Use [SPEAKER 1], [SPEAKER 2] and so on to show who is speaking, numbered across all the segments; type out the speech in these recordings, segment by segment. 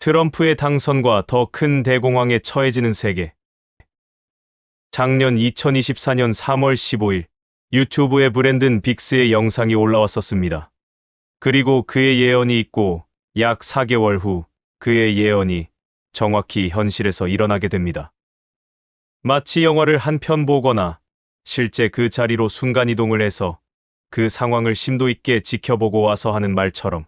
[SPEAKER 1] 트럼프의 당선과 더 큰 대공황에 처해지는 세계. 작년 2024년 3월 15일 유튜브에 브랜든 빅스의 영상이 올라왔었습니다. 그리고 그의 예언이 있고 약 4개월 후 그의 예언이 정확히 현실에서 일어나게 됩니다. 마치 영화를 한 편 보거나 실제 그 자리로 순간이동을 해서 그 상황을 심도 있게 지켜보고 와서 하는 말처럼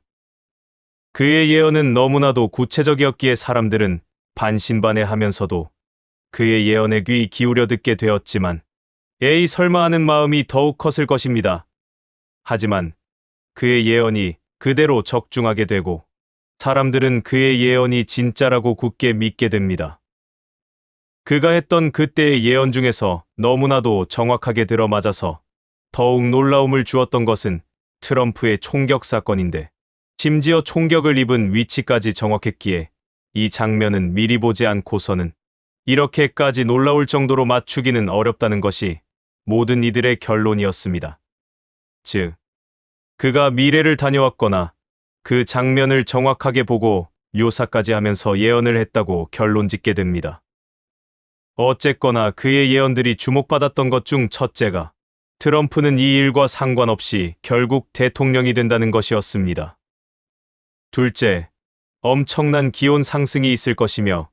[SPEAKER 1] 그의 예언은 너무나도 구체적이었기에 사람들은 반신반의하면서도 그의 예언에 귀 기울여 듣게 되었지만 에이 설마 하는 마음이 더욱 컸을 것입니다. 하지만 그의 예언이 그대로 적중하게 되고 사람들은 그의 예언이 진짜라고 굳게 믿게 됩니다. 그가 했던 그때의 예언 중에서 너무나도 정확하게 들어맞아서 더욱 놀라움을 주었던 것은 트럼프의 총격 사건인데 심지어 총격을 입은 위치까지 정확했기에 이 장면은 미리 보지 않고서는 이렇게까지 놀라울 정도로 맞추기는 어렵다는 것이 모든 이들의 결론이었습니다. 즉, 그가 미래를 다녀왔거나 그 장면을 정확하게 보고 묘사까지 하면서 예언을 했다고 결론 짓게 됩니다. 어쨌거나 그의 예언들이 주목받았던 것 중 첫째가 트럼프는 이 일과 상관없이 결국 대통령이 된다는 것이었습니다. 둘째, 엄청난 기온 상승이 있을 것이며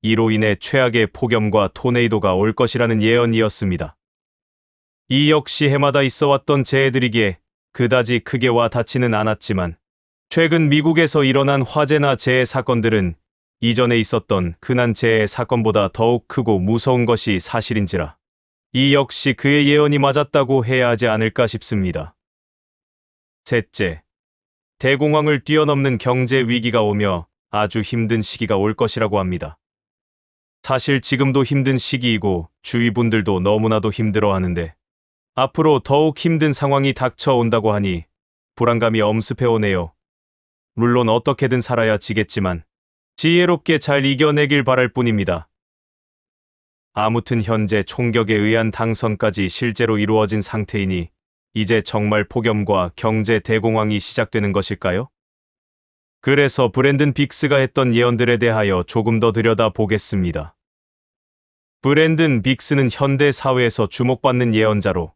[SPEAKER 1] 이로 인해 최악의 폭염과 토네이도가 올 것이라는 예언이었습니다. 이 역시 해마다 있어왔던 재해들이기에 그다지 크게 와 닿지는 않았지만 최근 미국에서 일어난 화재나 재해 사건들은 이전에 있었던 흔한 재해 사건보다 더욱 크고 무서운 것이 사실인지라 이 역시 그의 예언이 맞았다고 해야 하지 않을까 싶습니다. 셋째, 대공황을 뛰어넘는 경제 위기가 오며 아주 힘든 시기가 올 것이라고 합니다. 사실 지금도 힘든 시기이고 주위 분들도 너무나도 힘들어하는데 앞으로 더욱 힘든 상황이 닥쳐온다고 하니 불안감이 엄습해오네요. 물론 어떻게든 살아야 지겠지만 지혜롭게 잘 이겨내길 바랄 뿐입니다. 아무튼 현재 총격에 의한 당선까지 실제로 이루어진 상태이니 이제 정말 폭염과 경제 대공황이 시작되는 것일까요? 그래서 브랜든 빅스가 했던 예언들에 대하여 조금 더 들여다보겠습니다. 브랜든 빅스는 현대 사회에서 주목받는 예언자로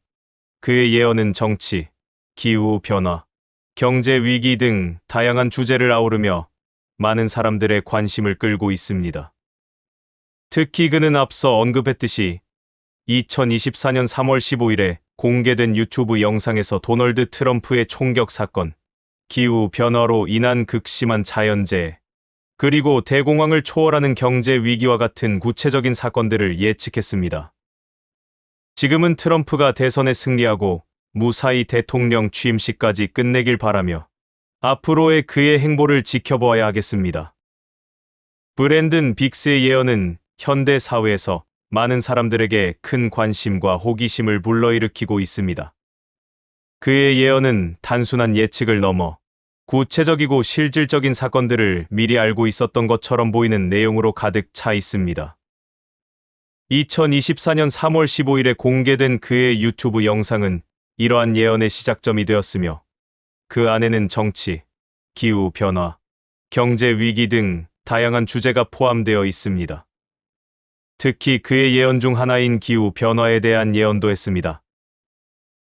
[SPEAKER 1] 그의 예언은 정치, 기후 변화, 경제 위기 등 다양한 주제를 아우르며 많은 사람들의 관심을 끌고 있습니다. 특히 그는 앞서 언급했듯이 2024년 3월 15일에 공개된 유튜브 영상에서 도널드 트럼프의 총격 사건, 기후 변화로 인한 극심한 자연재해, 그리고 대공황을 초월하는 경제 위기와 같은 구체적인 사건들을 예측했습니다. 지금은 트럼프가 대선에 승리하고 무사히 대통령 취임식까지 끝내길 바라며 앞으로의 그의 행보를 지켜보아야 하겠습니다. 브랜든 빅스의 예언은 현대 사회에서 많은 사람들에게 큰 관심과 호기심을 불러일으키고 있습니다. 그의 예언은 단순한 예측을 넘어 구체적이고 실질적인 사건들을 미리 알고 있었던 것처럼 보이는 내용으로 가득 차 있습니다. 2024년 3월 15일에 공개된 그의 유튜브 영상은 이러한 예언의 시작점이 되었으며 그 안에는 정치, 기후 변화, 경제 위기 등 다양한 주제가 포함되어 있습니다. 특히 그의 예언 중 하나인 기후 변화에 대한 예언도 했습니다.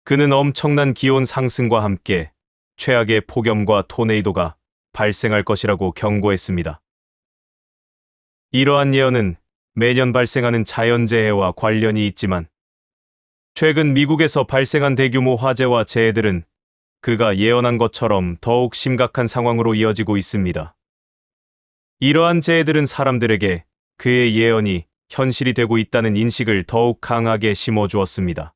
[SPEAKER 1] 그는 엄청난 기온 상승과 함께 최악의 폭염과 토네이도가 발생할 것이라고 경고했습니다. 이러한 예언은 매년 발생하는 자연재해와 관련이 있지만 최근 미국에서 발생한 대규모 화재와 재해들은 그가 예언한 것처럼 더욱 심각한 상황으로 이어지고 있습니다. 이러한 재해들은 사람들에게 그의 예언이 현실이 되고 있다는 인식을 더욱 강하게 심어주었습니다.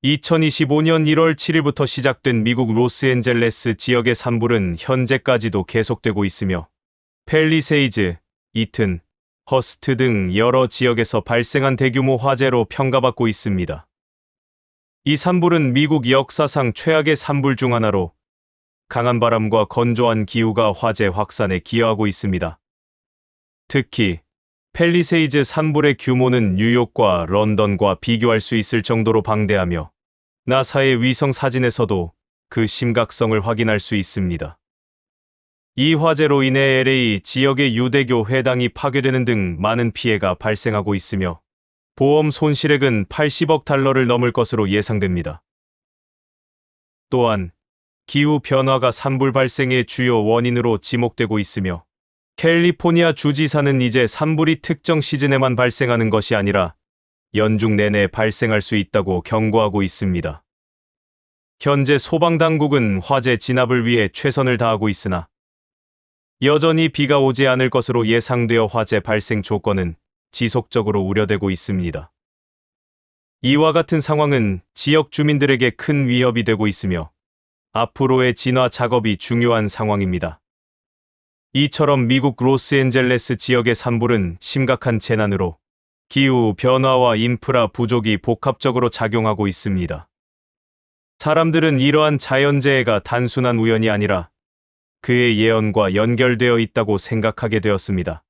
[SPEAKER 1] 2025년 1월 7일부터 시작된 미국 로스앤젤레스 지역의 산불은 현재까지도 계속되고 있으며 팰리세이즈, 이튼, 허스트 등 여러 지역에서 발생한 대규모 화재로 평가받고 있습니다. 이 산불은 미국 역사상 최악의 산불 중 하나로 강한 바람과 건조한 기후가 화재 확산에 기여하고 있습니다. 특히 팰리세이즈 산불의 규모는 뉴욕과 런던과 비교할 수 있을 정도로 방대하며 나사의 위성 사진에서도 그 심각성을 확인할 수 있습니다. 이 화재로 인해 LA 지역의 유대교 회당이 파괴되는 등 많은 피해가 발생하고 있으며 보험 손실액은 80억 달러를 넘을 것으로 예상됩니다. 또한 기후 변화가 산불 발생의 주요 원인으로 지목되고 있으며 캘리포니아 주지사는 이제 산불이 특정 시즌에만 발생하는 것이 아니라 연중 내내 발생할 수 있다고 경고하고 있습니다. 현재 소방당국은 화재 진압을 위해 최선을 다하고 있으나 여전히 비가 오지 않을 것으로 예상되어 화재 발생 조건은 지속적으로 우려되고 있습니다. 이와 같은 상황은 지역 주민들에게 큰 위협이 되고 있으며 앞으로의 진화 작업이 중요한 상황입니다. 이처럼 미국 로스앤젤레스 지역의 산불은 심각한 재난으로 기후 변화와 인프라 부족이 복합적으로 작용하고 있습니다. 사람들은 이러한 자연재해가 단순한 우연이 아니라 그의 예언과 연결되어 있다고 생각하게 되었습니다.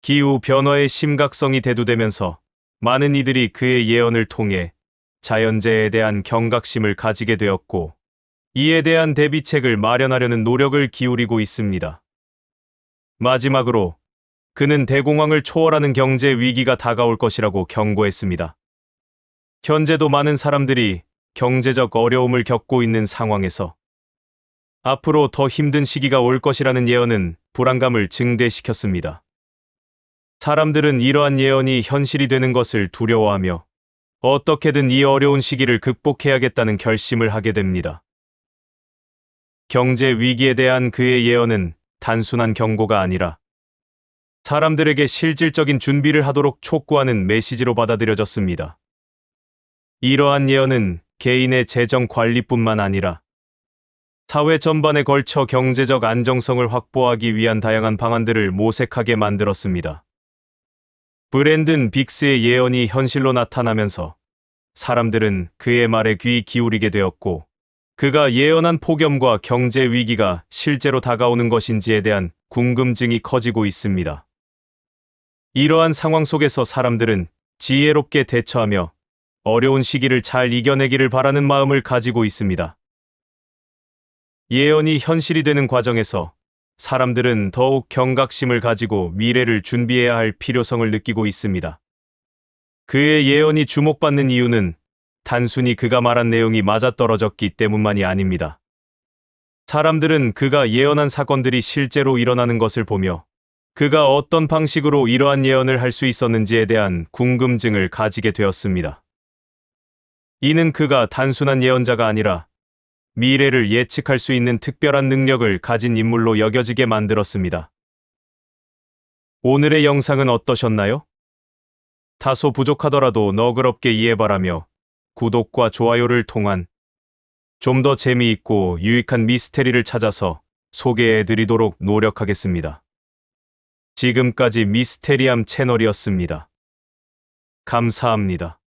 [SPEAKER 1] 기후 변화의 심각성이 대두되면서 많은 이들이 그의 예언을 통해 자연재해에 대한 경각심을 가지게 되었고 이에 대한 대비책을 마련하려는 노력을 기울이고 있습니다. 마지막으로 그는 대공황을 초월하는 경제 위기가 다가올 것이라고 경고했습니다. 현재도 많은 사람들이 경제적 어려움을 겪고 있는 상황에서 앞으로 더 힘든 시기가 올 것이라는 예언은 불안감을 증대시켰습니다. 사람들은 이러한 예언이 현실이 되는 것을 두려워하며 어떻게든 이 어려운 시기를 극복해야겠다는 결심을 하게 됩니다. 경제 위기에 대한 그의 예언은 단순한 경고가 아니라 사람들에게 실질적인 준비를 하도록 촉구하는 메시지로 받아들여졌습니다. 이러한 예언은 개인의 재정 관리뿐만 아니라 사회 전반에 걸쳐 경제적 안정성을 확보하기 위한 다양한 방안들을 모색하게 만들었습니다. 브랜든 빅스의 예언이 현실로 나타나면서 사람들은 그의 말에 귀 기울이게 되었고 그가 예언한 폭염과 경제 위기가 실제로 다가오는 것인지에 대한 궁금증이 커지고 있습니다. 이러한 상황 속에서 사람들은 지혜롭게 대처하며 어려운 시기를 잘 이겨내기를 바라는 마음을 가지고 있습니다. 예언이 현실이 되는 과정에서 사람들은 더욱 경각심을 가지고 미래를 준비해야 할 필요성을 느끼고 있습니다. 그의 예언이 주목받는 이유는 단순히 그가 말한 내용이 맞아떨어졌기 때문만이 아닙니다. 사람들은 그가 예언한 사건들이 실제로 일어나는 것을 보며 그가 어떤 방식으로 이러한 예언을 할 수 있었는지에 대한 궁금증을 가지게 되었습니다. 이는 그가 단순한 예언자가 아니라 미래를 예측할 수 있는 특별한 능력을 가진 인물로 여겨지게 만들었습니다. 오늘의 영상은 어떠셨나요? 다소 부족하더라도 너그럽게 이해바라며 구독과 좋아요를 통한 좀 더 재미있고 유익한 미스테리를 찾아서 소개해드리도록 노력하겠습니다. 지금까지 미스테리함 채널이었습니다. 감사합니다.